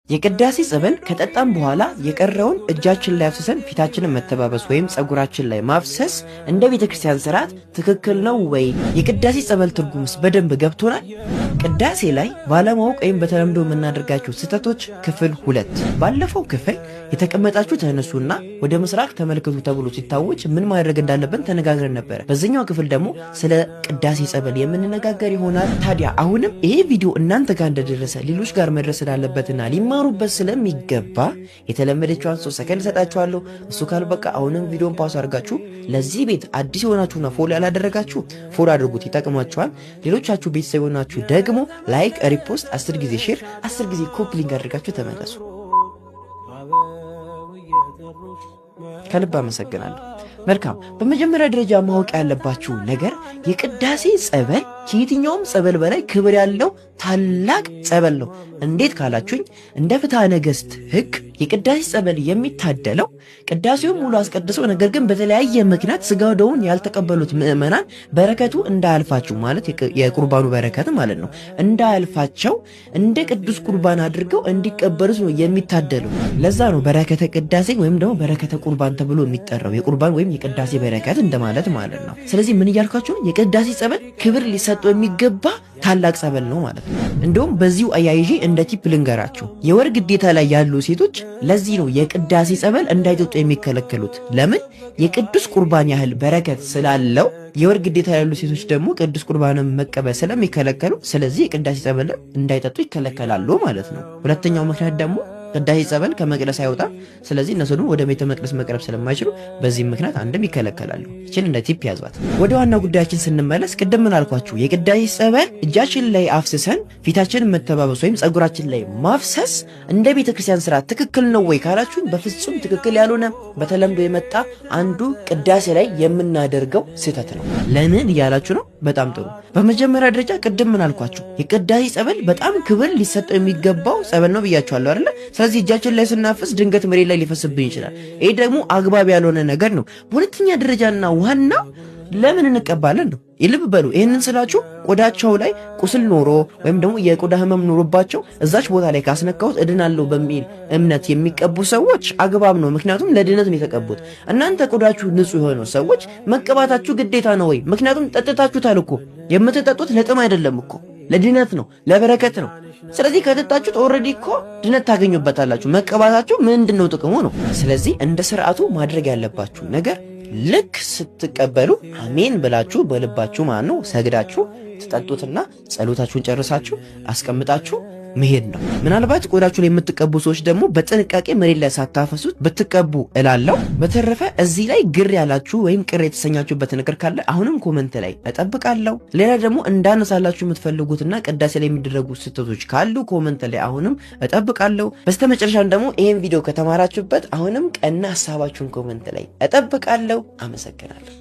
የቅዳሴ ጸበል ከጠጣም በኋላ የቀረውን እጃችን ላይ አፍስሰን ፊታችንን መተባበስ ወይም ጸጉራችን ላይ ማፍሰስ እንደ ቤተክርስቲያን ስርዓት ትክክል ነው ወይ? የቅዳሴ ጸበል ትርጉምስ በደንብ ገብቶናል? ቅዳሴ ላይ ባለማወቅ ወይም በተለምዶ የምናደርጋቸው ስህተቶች ክፍል 2። ባለፈው ክፍል የተቀመጣችሁ ተነሱና ወደ ምስራቅ ተመልከቱ ተብሎ ሲታወጅ ምን ማድረግ እንዳለብን ተነጋግረን ነበር። በዚህኛው ክፍል ደግሞ ስለ ቅዳሴ ጸበል የምንነጋገር ይሆናል። ታዲያ አሁንም ይሄ ቪዲዮ እናንተ ጋር እንደደረሰ ሌሎች ጋር መድረስ እንዳለበትና ሊማሩበት ስለሚገባ የተለመደችውን 3 ሰከንድ ሰጣችኋለሁ። እሱ ካልበቃ አሁንም ቪዲዮን ፓውዝ አድርጋችሁ ለዚህ ቤት አዲስ የሆናችሁና ፎሎ ያላደረጋችሁ ፎሎ አድርጉት፣ ይጠቅማችኋል። ሌሎቻችሁ ቤተሰብ የሆናችሁ ደግሞ ላይክ፣ ሪፖስት፣ 10 ጊዜ ሼር፣ 10 ጊዜ ኮፒ ሊንክ አድርጋችሁ ተመለሱ። ከልብ አመሰግናለሁ። መልካም። በመጀመሪያ ደረጃ ማወቅ ያለባችሁ ነገር የቅዳሴ ጸበል ከየትኛውም ጸበል በላይ ክብር ያለው ታላቅ ጸበል ነው። እንዴት ካላችሁኝ እንደ ፍትሐ ነገሥት ሕግ የቅዳሴ ጸበል የሚታደለው ቅዳሴውን ሙሉ አስቀድሰው ነገር ግን በተለያየ ምክንያት ስጋው ደሙን ያልተቀበሉት ምዕመናን በረከቱ እንዳያልፋቸው ማለት የቁርባኑ በረከት ማለት ነው እንዳያልፋቸው እንደ ቅዱስ ቁርባን አድርገው እንዲቀበሉት ነው የሚታደለው። ለዛ ነው በረከተ ቅዳሴ ወይም ደግሞ በረከተ ቁርባን ተብሎ የሚጠራው። የቁርባን ወይም የቅዳሴ በረከት እንደማለት ማለት ነው። ስለዚህ ምን እያልኳችሁ ነው? የቅዳሴ ጸበል ክብር ሊሰጠው የሚገባ ታላቅ ጸበል ነው ማለት ነው። እንደውም በዚሁ አያይዤ እንደ ቲፕ ልንገራችሁ። የወር ግዴታ ላይ ያሉ ሴቶች ለዚህ ነው የቅዳሴ ጸበል እንዳይጠጡ የሚከለከሉት። ለምን? የቅዱስ ቁርባን ያህል በረከት ስላለው የወር ግዴታ ያሉ ሴቶች ደግሞ ቅዱስ ቁርባንን መቀበል ስለሚከለከሉ ስለዚህ የቅዳሴ ጸበል እንዳይጠጡ ይከለከላሉ ማለት ነው። ሁለተኛው ምክንያት ደግሞ ቅዳሴ ጸበል ከመቅደስ አይወጣም። ስለዚህ እነሱ ደግሞ ወደ ቤተ መቅደስ መቅረብ ስለማይችሉ በዚህ ምክንያት አንድም ይከለከላሉ። እቺን እንደ ቲፕ ያዟት። ወደ ዋና ጉዳያችን ስንመለስ ቅድም ምን አልኳችሁ? የቅዳሴ ጸበል እጃችን ላይ አፍስሰን ፊታችንን መተባበስ ወይም ጸጉራችን ላይ ማፍሰስ እንደ ቤተ ክርስቲያን ስርዓት ትክክል ነው ወይ ካላችሁኝ በፍጹም ትክክል ያልሆነ በተለምዶ የመጣ አንዱ ቅዳሴ ላይ የምናደርገው ስህተት ነው። ለምን እያላችሁ ነው? በጣም ጥሩ። በመጀመሪያ ደረጃ ቅድም ምን አልኳችሁ? የቅዳሴ ጸበል በጣም ክብር ሊሰጠው የሚገባው ጸበል ነው ብያችኋለሁ አይደለ? ስለዚህ እጃችን ላይ ስናፍስ ድንገት መሬት ላይ ሊፈስብን ይችላል። ይሄ ደግሞ አግባብ ያልሆነ ነገር ነው። በሁለተኛ ደረጃና ዋና ለምን እንቀባለን ነው። ይልብ በሉ። ይህንን ስላችሁ ቆዳቸው ላይ ቁስል ኖሮ ወይም ደግሞ የቆዳ ህመም ኖሮባቸው እዛች ቦታ ላይ ካስነካሁት እድናለሁ በሚል እምነት የሚቀቡ ሰዎች አግባብ ነው። ምክንያቱም ለድነት ነው የተቀቡት። እናንተ ቆዳችሁ ንጹህ የሆነው ሰዎች መቀባታችሁ ግዴታ ነው ወይ? ምክንያቱም ጠጥታችሁታል እኮ። የምትጠጡት ለጥም አይደለም እኮ ለድነት ነው፣ ለበረከት ነው። ስለዚህ ከጠጣችሁት ኦልሬዲ እኮ ድነት ታገኙበታላችሁ። መቀባታችሁ ምንድነው ጥቅሙ ነው? ስለዚህ እንደ ስርዓቱ ማድረግ ያለባችሁ ነገር ልክ ስትቀበሉ አሜን ብላችሁ በልባችሁ ማነው ሰግዳችሁ ትጠጡትና ጸሎታችሁን ጨርሳችሁ አስቀምጣችሁ መሄድ ነው። ምናልባት ቆዳችሁ ላይ የምትቀቡ ሰዎች ደግሞ በጥንቃቄ መሬት ላይ ሳታፈሱት ብትቀቡ እላለሁ። በተረፈ እዚህ ላይ ግር ያላችሁ ወይም ቅር የተሰኛችሁበት ነገር ካለ አሁንም ኮመንት ላይ እጠብቃለሁ። ሌላ ደግሞ እንዳነሳላችሁ የምትፈልጉትና ቅዳሴ ላይ የሚደረጉ ስህተቶች ካሉ ኮመንት ላይ አሁንም እጠብቃለሁ። በስተመጨረሻም ደግሞ ይሄን ቪዲዮ ከተማራችሁበት አሁንም ቀና ሐሳባችሁን ኮመንት ላይ እጠብቃለሁ። አመሰግናለሁ።